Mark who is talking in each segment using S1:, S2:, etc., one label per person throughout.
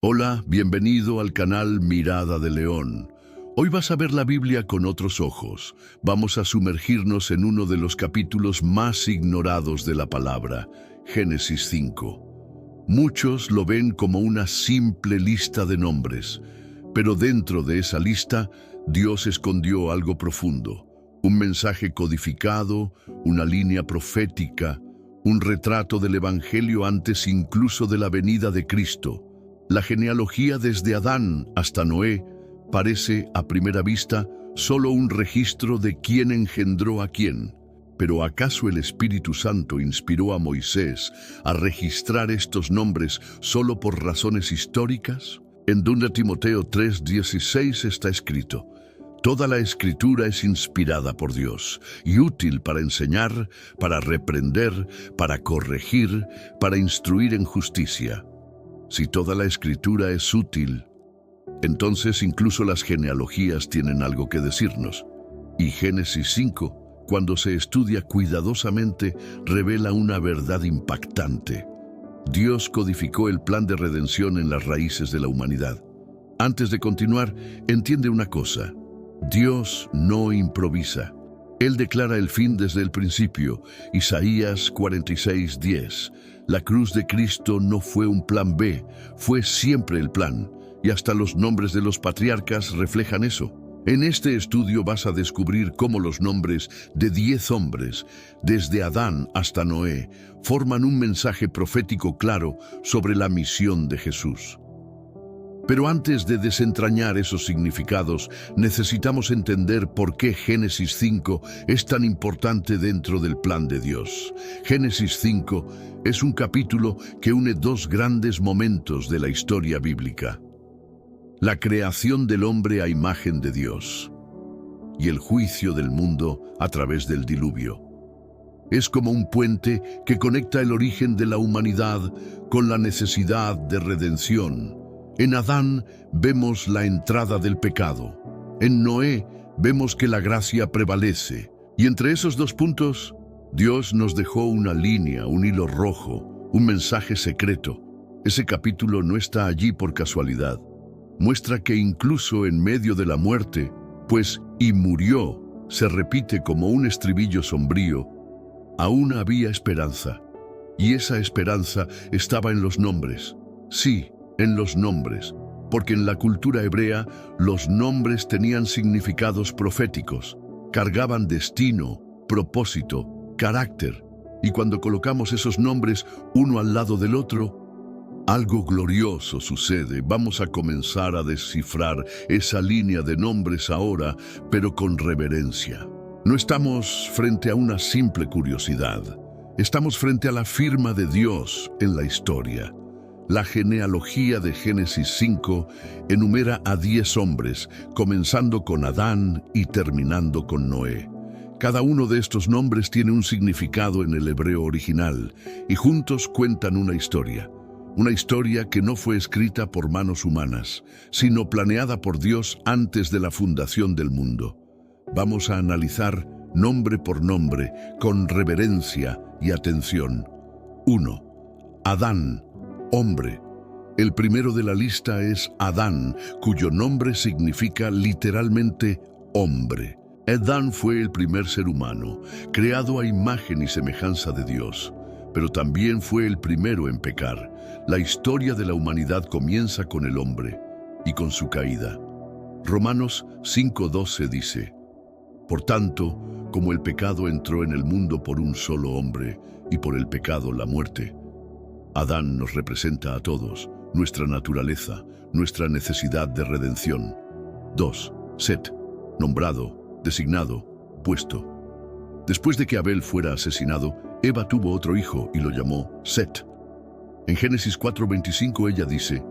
S1: Hola, bienvenido al canal Mirada de León. Hoy vas a ver la Biblia con otros ojos. Vamos a sumergirnos en uno de los capítulos más ignorados de la palabra, Génesis 5. Muchos lo ven como una simple lista de nombres, pero dentro de esa lista, Dios escondió algo profundo, un mensaje codificado, una línea profética, un retrato del Evangelio antes incluso de la venida de Cristo. La genealogía desde Adán hasta Noé parece, a primera vista, solo un registro de quién engendró a quién. ¿Pero acaso el Espíritu Santo inspiró a Moisés a registrar estos nombres solo por razones históricas? En 2 Timoteo 3:16 está escrito: toda la Escritura es inspirada por Dios y útil para enseñar, para reprender, para corregir, para instruir en justicia. Si toda la Escritura es útil, entonces incluso las genealogías tienen algo que decirnos. Y Génesis 5, cuando se estudia cuidadosamente, revela una verdad impactante. Dios codificó el plan de redención en las raíces de la humanidad. Antes de continuar, entiende una cosa: Dios no improvisa. Él declara el fin desde el principio. Isaías 46:10. La cruz de Cristo no fue un plan B, fue siempre el plan. Y hasta los nombres de los patriarcas reflejan eso. En este estudio vas a descubrir cómo los nombres de 10 hombres, desde Adán hasta Noé, forman un mensaje profético claro sobre la misión de Jesús. Pero antes de desentrañar esos significados, necesitamos entender por qué Génesis 5 es tan importante dentro del plan de Dios. Génesis 5 es un capítulo que une dos grandes momentos de la historia bíblica: la creación del hombre a imagen de Dios y el juicio del mundo a través del diluvio. Es como un puente que conecta el origen de la humanidad con la necesidad de redención. En Adán vemos la entrada del pecado. En Noé vemos que la gracia prevalece. Y entre esos dos puntos, Dios nos dejó una línea, un hilo rojo, un mensaje secreto. Ese capítulo no está allí por casualidad. Muestra que incluso en medio de la muerte, pues "y murió" se repite como un estribillo sombrío, aún había esperanza. Y esa esperanza estaba en los nombres. Sí, en los nombres, porque en la cultura hebrea los nombres tenían significados proféticos, cargaban destino, propósito, carácter, y cuando colocamos esos nombres uno al lado del otro, algo glorioso sucede. Vamos a comenzar a descifrar esa línea de nombres ahora, pero con reverencia. No estamos frente a una simple curiosidad, estamos frente a la firma de Dios en la historia. La genealogía de Génesis 5 enumera a 10 hombres, comenzando con Adán y terminando con Noé. Cada uno de estos nombres tiene un significado en el hebreo original, y juntos cuentan una historia que no fue escrita por manos humanas, sino planeada por Dios antes de la fundación del mundo. Vamos a analizar nombre por nombre, con reverencia y atención. 1. Adán. Hombre. El primero de la lista es Adán, cuyo nombre significa literalmente hombre. Adán fue el primer ser humano, creado a imagen y semejanza de Dios, pero también fue el primero en pecar. La historia de la humanidad comienza con el hombre y con su caída. Romanos 5:12 dice: por tanto, como el pecado entró en el mundo por un solo hombre, y por el pecado la muerte, Adán nos representa a todos, nuestra naturaleza, nuestra necesidad de redención. 2. Set. Nombrado, designado, puesto. Después de que Abel fuera asesinado, Eva tuvo otro hijo y lo llamó Set. En Génesis 4:25 ella dice: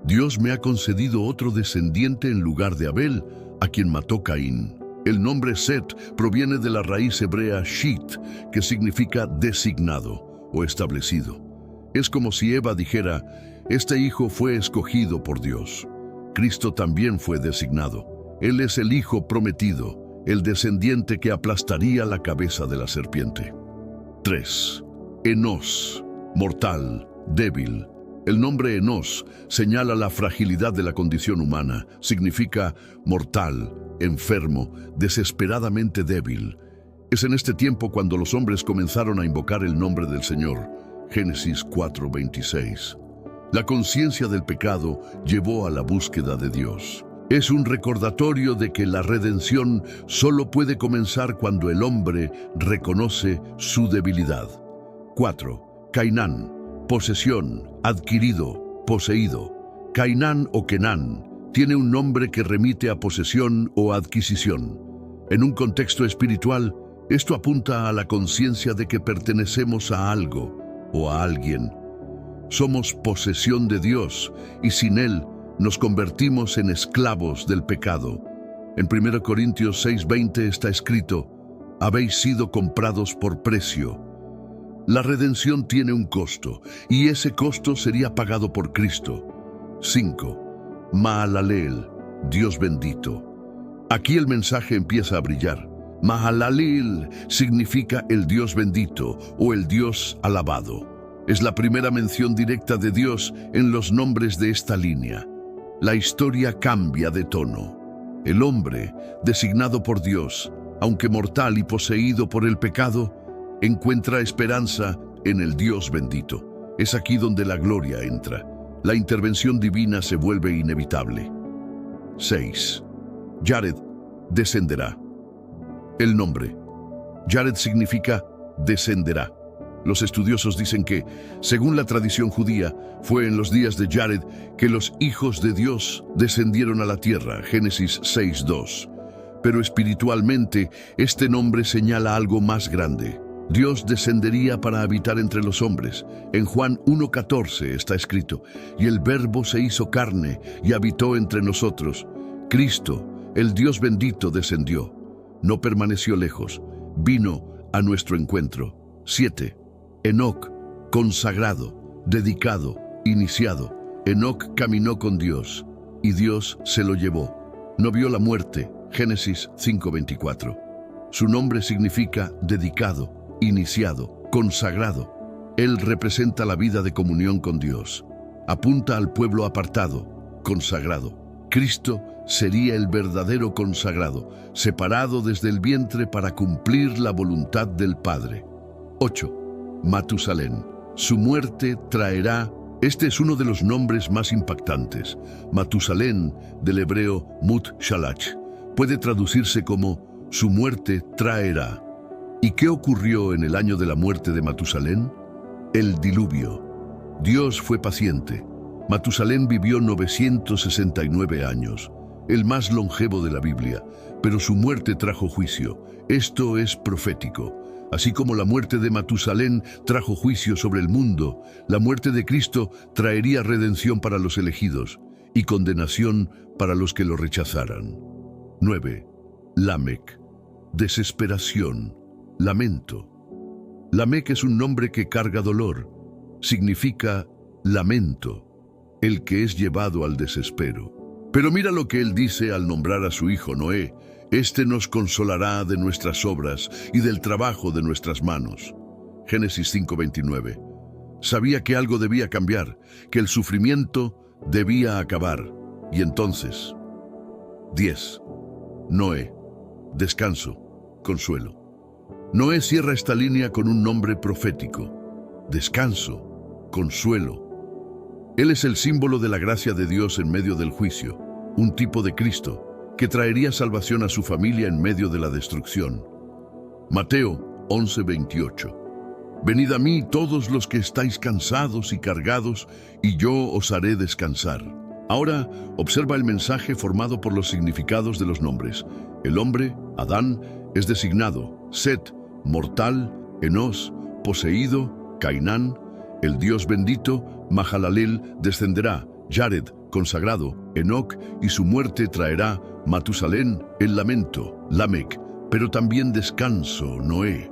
S1: Dios me ha concedido otro descendiente en lugar de Abel, a quien mató Caín. El nombre Set proviene de la raíz hebrea shit, que significa designado o establecido. Es como si Eva dijera: este hijo fue escogido por Dios. Cristo también fue designado. Él es el hijo prometido, el descendiente que aplastaría la cabeza de la serpiente. 3. Enos. Mortal, débil. El nombre Enos señala la fragilidad de la condición humana. Significa mortal, enfermo, desesperadamente débil. Es en este tiempo cuando los hombres comenzaron a invocar el nombre del Señor. Génesis 4:26. La conciencia del pecado llevó a la búsqueda de Dios. Es un recordatorio de que la redención solo puede comenzar cuando el hombre reconoce su debilidad. 4. Cainán, posesión, adquirido, poseído. Cainán o Kenán tiene un nombre que remite a posesión o adquisición. En un contexto espiritual, esto apunta a la conciencia de que pertenecemos a algo o a alguien. Somos posesión de Dios y sin Él nos convertimos en esclavos del pecado. En 1 Corintios 6:20 está escrito: habéis sido comprados por precio. La redención tiene un costo y ese costo sería pagado por Cristo. 5. Mahalalel, Dios bendito. Aquí el mensaje empieza a brillar. Mahalalel significa el Dios bendito o el Dios alabado. Es la primera mención directa de Dios en los nombres de esta línea. La historia cambia de tono. El hombre, designado por Dios, aunque mortal y poseído por el pecado, encuentra esperanza en el Dios bendito. Es aquí donde la gloria entra. La intervención divina se vuelve inevitable. 6. Jared descenderá. El nombre. Jared significa descenderá. Los estudiosos dicen que, según la tradición judía, fue en los días de Jared que los hijos de Dios descendieron a la tierra, Génesis 6:2. Pero espiritualmente, este nombre señala algo más grande. Dios descendería para habitar entre los hombres. En Juan 1:14 está escrito: y el Verbo se hizo carne y habitó entre nosotros. Cristo, el Dios bendito, descendió. No permaneció lejos, vino a nuestro encuentro. 7. Enoc, consagrado, dedicado, iniciado. Enoc caminó con Dios y Dios se lo llevó. No vio la muerte, Génesis 5:24. Su nombre significa dedicado, iniciado, consagrado. Él representa la vida de comunión con Dios. Apunta al pueblo apartado, consagrado. Cristo sería el verdadero consagrado, separado desde el vientre para cumplir la voluntad del Padre. 8. Matusalén. Su muerte traerá. Este es uno de los nombres más impactantes. Matusalén, del hebreo Mut Shalach, puede traducirse como su muerte traerá. ¿Y qué ocurrió en el año de la muerte de Matusalén? El diluvio. Dios fue paciente. Matusalén vivió 969 años, el más longevo de la Biblia, pero su muerte trajo juicio. Esto es profético. Así como la muerte de Matusalén trajo juicio sobre el mundo, la muerte de Cristo traería redención para los elegidos y condenación para los que lo rechazaran. 9. Lamec. Desesperación. Lamento. Lamec es un nombre que carga dolor. Significa lamento, el que es llevado al desespero. Pero mira lo que él dice al nombrar a su hijo Noé: este nos consolará de nuestras obras y del trabajo de nuestras manos. Génesis 5:29. Sabía que algo debía cambiar, que el sufrimiento debía acabar. Y entonces, 10. Noé. Descanso, consuelo. Noé cierra esta línea con un nombre profético: descanso, consuelo. Él es el símbolo de la gracia de Dios en medio del juicio, un tipo de Cristo que traería salvación a su familia en medio de la destrucción. Mateo 11:28. Venid a mí todos los que estáis cansados y cargados, y yo os haré descansar. Ahora observa el mensaje formado por los significados de los nombres. El hombre, Adán, es designado: Set, mortal; Enos, poseído; Cainán, el Dios bendito; Mahalalel, descenderá; Jared, consagrado; Enoc, y su muerte traerá; Matusalén, el lamento; Lamec, pero también descanso; Noé.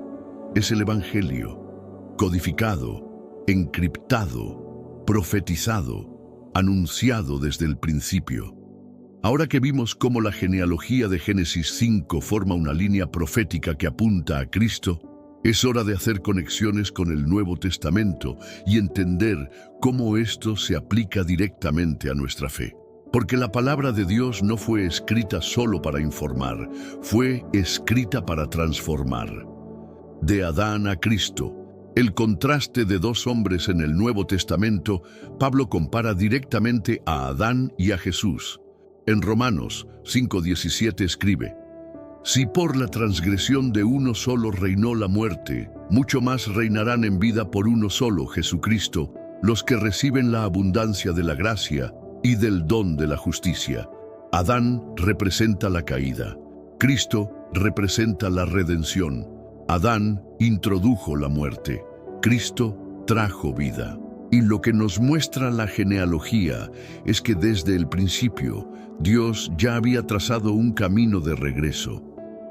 S1: Es el Evangelio, codificado, encriptado, profetizado, anunciado desde el principio. Ahora que vimos cómo la genealogía de Génesis 5 forma una línea profética que apunta a Cristo, Es hora de hacer conexiones con el Nuevo Testamento y entender cómo esto se aplica directamente a nuestra fe. Porque la palabra de Dios no fue escrita solo para informar, fue escrita para transformar. De Adán a Cristo, el contraste de dos hombres en el Nuevo Testamento, Pablo compara directamente a Adán y a Jesús. En Romanos 5:17 escribe: Si por la transgresión de uno solo reinó la muerte, mucho más reinarán en vida por uno solo, Jesucristo, los que reciben la abundancia de la gracia y del don de la justicia. Adán representa la caída. Cristo representa la redención. Adán introdujo la muerte. Cristo trajo vida. Y lo que nos muestra la genealogía es que desde el principio Dios ya había trazado un camino de regreso.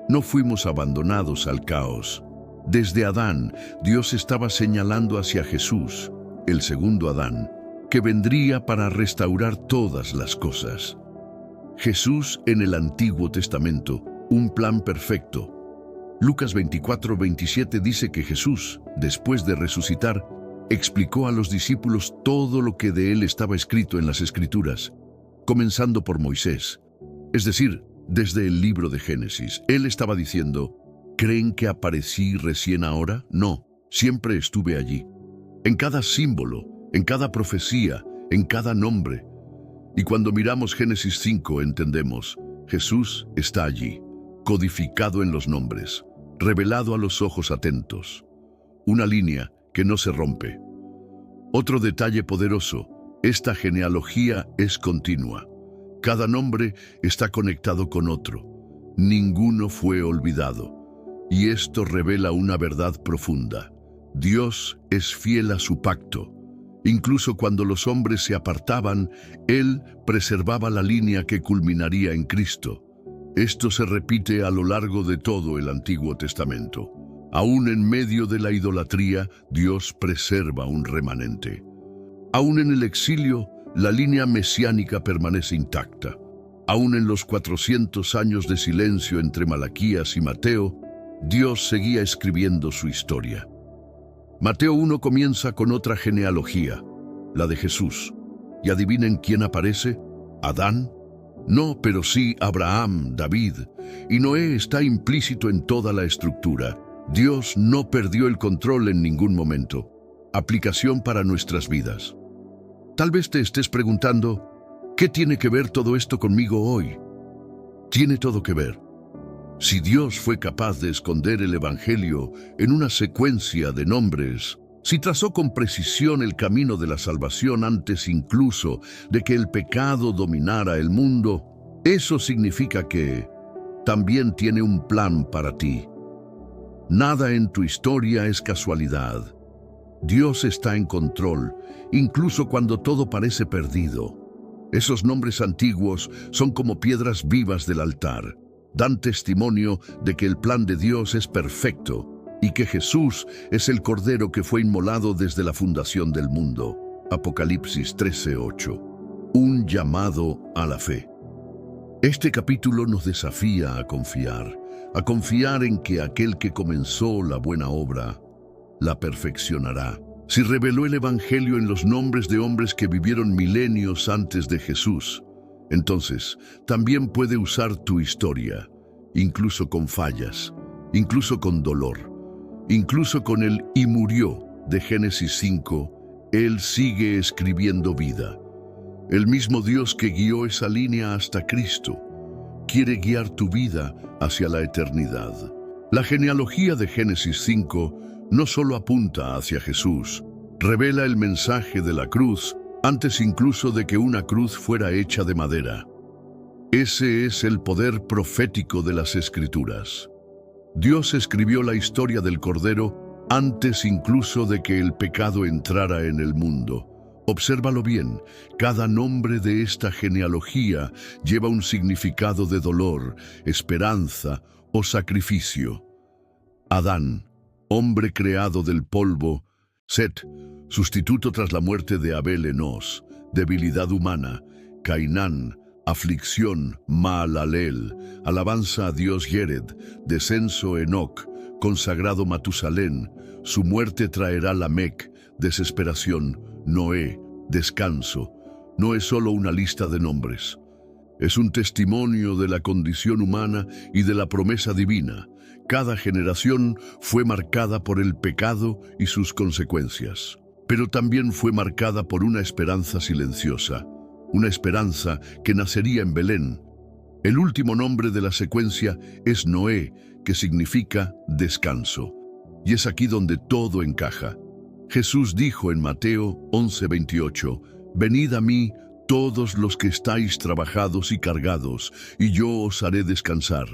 S1: No fuimos abandonados al caos. Desde Adán, Dios estaba señalando hacia Jesús, el segundo Adán, que vendría para restaurar todas las cosas. Jesús en el Antiguo Testamento, un plan perfecto. Lucas 24:27 dice que Jesús, después de resucitar, explicó a los discípulos todo lo que de él estaba escrito en las Escrituras, comenzando por Moisés. Es decir, desde el libro de Génesis. Él estaba diciendo: ¿creen que aparecí recién ahora? No, siempre estuve allí. En cada símbolo, en cada profecía, en cada nombre. Y cuando miramos Génesis 5 entendemos, Jesús está allí, codificado en los nombres, revelado a los ojos atentos. Una línea que no se rompe. Otro detalle poderoso, esta genealogía es continua. Cada nombre está conectado con otro. Ninguno fue olvidado. Y esto revela una verdad profunda. Dios es fiel a su pacto. Incluso cuando los hombres se apartaban, Él preservaba la línea que culminaría en Cristo. Esto se repite a lo largo de todo el Antiguo Testamento. Aún en medio de la idolatría, Dios preserva un remanente. Aún en el exilio, la línea mesiánica permanece intacta. Aún en los 400 años de silencio entre Malaquías y Mateo, Dios seguía escribiendo su historia. Mateo 1 comienza con otra genealogía, la de Jesús. ¿Y adivinen quién aparece? ¿Adán? No, pero sí Abraham, David. Y Noé está implícito en toda la estructura. Dios no perdió el control en ningún momento. Aplicación para nuestras vidas. Tal vez te estés preguntando, ¿qué tiene que ver todo esto conmigo hoy? Tiene todo que ver. Si Dios fue capaz de esconder el Evangelio en una secuencia de nombres, si trazó con precisión el camino de la salvación antes incluso de que el pecado dominara el mundo, eso significa que también tiene un plan para ti. Nada en tu historia es casualidad. Dios está en control, incluso cuando todo parece perdido. Esos nombres antiguos son como piedras vivas del altar. Dan testimonio de que el plan de Dios es perfecto y que Jesús es el Cordero que fue inmolado desde la fundación del mundo. Apocalipsis 13:8. Un llamado a la fe. Este capítulo nos desafía a confiar en que aquel que comenzó la buena obra la perfeccionará. Si reveló el Evangelio en los nombres de hombres que vivieron milenios antes de Jesús, entonces también puede usar tu historia, incluso con fallas, incluso con dolor, incluso con el "y murió" de Génesis 5, Él sigue escribiendo vida. El mismo Dios que guió esa línea hasta Cristo quiere guiar tu vida hacia la eternidad. La genealogía de Génesis 5 no solo apunta hacia Jesús, revela el mensaje de la cruz antes incluso de que una cruz fuera hecha de madera. Ese es el poder profético de las Escrituras. Dios escribió la historia del Cordero antes incluso de que el pecado entrara en el mundo. Obsérvalo bien, cada nombre de esta genealogía lleva un significado de dolor, esperanza o sacrificio. Adán, hombre creado del polvo. Set, sustituto tras la muerte de Abel Enos, debilidad humana. Cainán, aflicción, Mahalalel, alabanza a Dios Yered, descenso Enoc, consagrado Matusalén, su muerte traerá Lamec, desesperación, Noé, descanso. No es solo una lista de nombres. Es un testimonio de la condición humana y de la promesa divina. Cada generación fue marcada por el pecado y sus consecuencias, pero también fue marcada por una esperanza silenciosa, una esperanza que nacería en Belén. El último nombre de la secuencia es Noé, que significa descanso. Y es aquí donde todo encaja. Jesús dijo en Mateo 11:28, «Venid a mí todos los que estáis trabajados y cargados, y yo os haré descansar».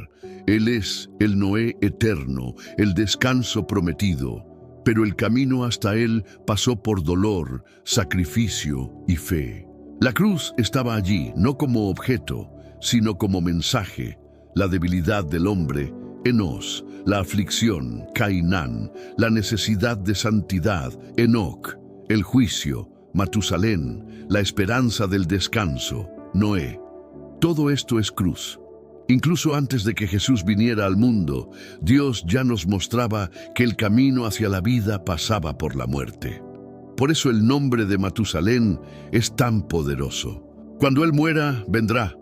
S1: Él es el Noé eterno, el descanso prometido. Pero el camino hasta él pasó por dolor, sacrificio y fe. La cruz estaba allí, no como objeto, sino como mensaje. La debilidad del hombre, Enos; la aflicción, Cainán; la necesidad de santidad, Enoc; el juicio, Matusalén; la esperanza del descanso, Noé. Todo esto es cruz. Incluso antes de que Jesús viniera al mundo, Dios ya nos mostraba que el camino hacia la vida pasaba por la muerte. Por eso el nombre de Matusalén es tan poderoso. Cuando él muera, vendrá.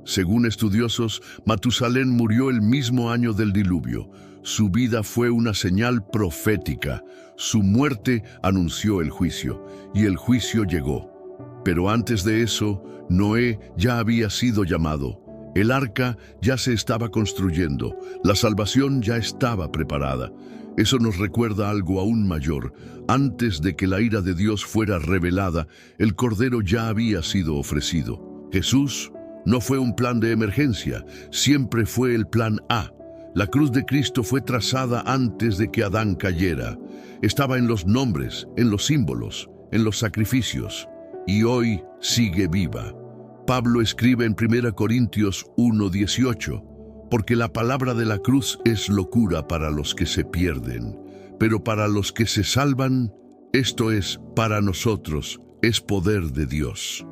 S1: Según estudiosos, Matusalén murió el mismo año del diluvio. Su vida fue una señal profética. Su muerte anunció el juicio, y el juicio llegó. Pero antes de eso, Noé ya había sido llamado. El arca ya se estaba construyendo. La salvación ya estaba preparada. Eso nos recuerda algo aún mayor. Antes de que la ira de Dios fuera revelada, el Cordero ya había sido ofrecido. Jesús no fue un plan de emergencia, siempre fue el plan A. La cruz de Cristo fue trazada antes de que Adán cayera. Estaba en los nombres, en los símbolos, en los sacrificios. Y hoy sigue viva. Pablo escribe en 1 Corintios 1:18, porque la palabra de la cruz es locura para los que se pierden, pero para los que se salvan, esto es, para nosotros, es poder de Dios.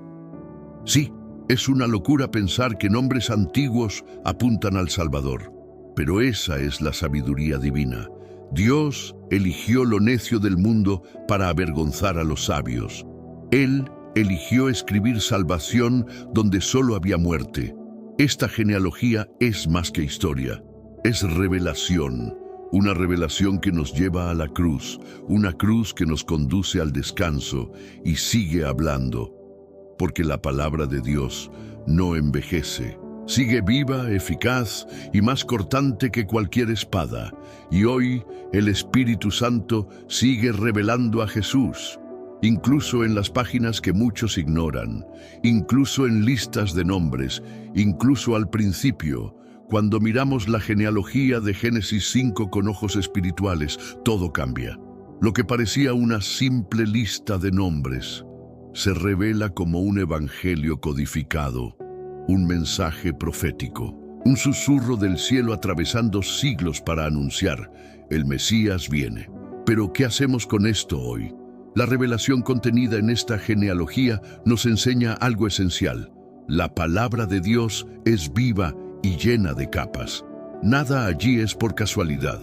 S1: Sí, es una locura pensar que nombres antiguos apuntan al Salvador, pero esa es la sabiduría divina. Dios eligió lo necio del mundo para avergonzar a los sabios. Él eligió escribir salvación donde solo había muerte. Esta genealogía es más que historia, es revelación. Una revelación que nos lleva a la cruz, una cruz que nos conduce al descanso y sigue hablando. Porque la palabra de Dios no envejece. Sigue viva, eficaz y más cortante que cualquier espada. Y hoy el Espíritu Santo sigue revelando a Jesús. Incluso en las páginas que muchos ignoran, incluso en listas de nombres, incluso al principio, cuando miramos la genealogía de Génesis 5 con ojos espirituales, todo cambia. Lo que parecía una simple lista de nombres se revela como un evangelio codificado, un mensaje profético, un susurro del cielo atravesando siglos para anunciar: el Mesías viene. Pero ¿qué hacemos con esto hoy? La revelación contenida en esta genealogía nos enseña algo esencial. La palabra de Dios es viva y llena de capas. Nada allí es por casualidad.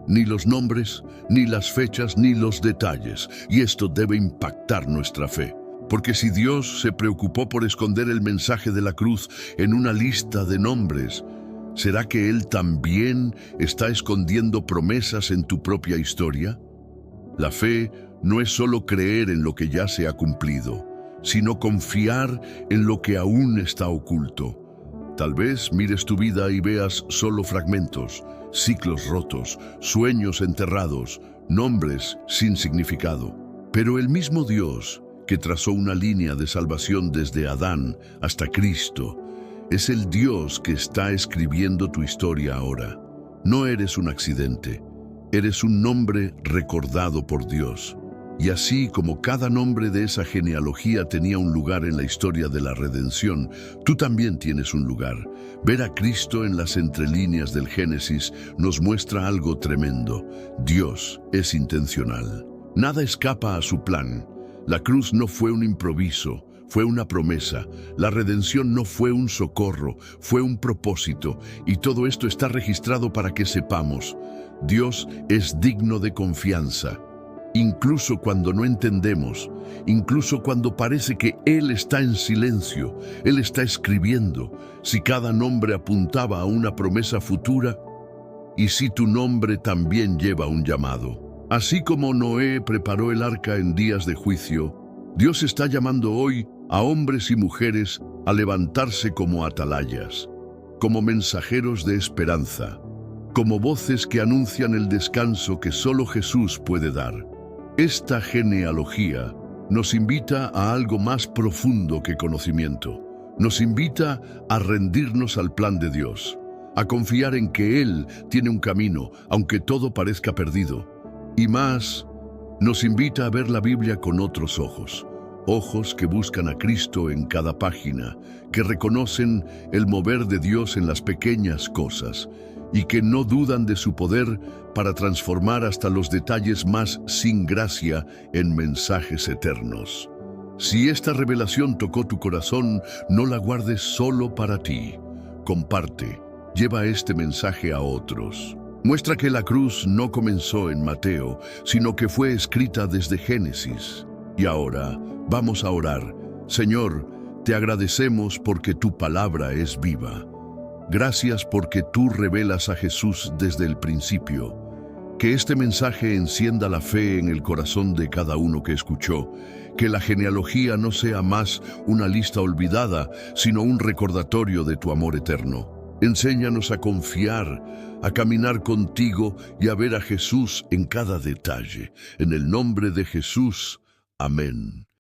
S1: Ni los nombres, ni las fechas, ni los detalles. Y esto debe impactar nuestra fe. Porque si Dios se preocupó por esconder el mensaje de la cruz en una lista de nombres, ¿será que Él también está escondiendo promesas en tu propia historia? La fe no es solo creer en lo que ya se ha cumplido, sino confiar en lo que aún está oculto. Tal vez mires tu vida y veas solo fragmentos, ciclos rotos, sueños enterrados, nombres sin significado. Pero el mismo Dios que trazó una línea de salvación desde Adán hasta Cristo, es el Dios que está escribiendo tu historia ahora. No eres un accidente, eres un nombre recordado por Dios. Y así como cada nombre de esa genealogía tenía un lugar en la historia de la redención, tú también tienes un lugar. Ver a Cristo en las entrelíneas del Génesis nos muestra algo tremendo. Dios es intencional. Nada escapa a su plan. La cruz no fue un improviso, fue una promesa. La redención no fue un socorro, fue un propósito. Y todo esto está registrado para que sepamos: Dios es digno de confianza. Incluso cuando no entendemos, incluso cuando parece que Él está en silencio, Él está escribiendo. Si cada nombre apuntaba a una promesa futura, y si tu nombre también lleva un llamado. Así como Noé preparó el arca en días de juicio, Dios está llamando hoy a hombres y mujeres a levantarse como atalayas, como mensajeros de esperanza, como voces que anuncian el descanso que solo Jesús puede dar. Esta genealogía nos invita a algo más profundo que conocimiento. Nos invita a rendirnos al plan de Dios, a confiar en que Él tiene un camino, aunque todo parezca perdido. Y más, nos invita a ver la Biblia con otros ojos, ojos que buscan a Cristo en cada página, que reconocen el mover de Dios en las pequeñas cosas y que no dudan de su poder para transformar hasta los detalles más sin gracia en mensajes eternos. Si esta revelación tocó tu corazón, no la guardes solo para ti. Comparte, lleva este mensaje a otros. Muestra que la cruz no comenzó en Mateo, sino que fue escrita desde Génesis. Y ahora, vamos a orar. Señor, te agradecemos porque tu palabra es viva. Gracias porque tú revelas a Jesús desde el principio. Que este mensaje encienda la fe en el corazón de cada uno que escuchó. Que la genealogía no sea más una lista olvidada, sino un recordatorio de tu amor eterno. Enséñanos a confiar, a caminar contigo y a ver a Jesús en cada detalle. En el nombre de Jesús, amén.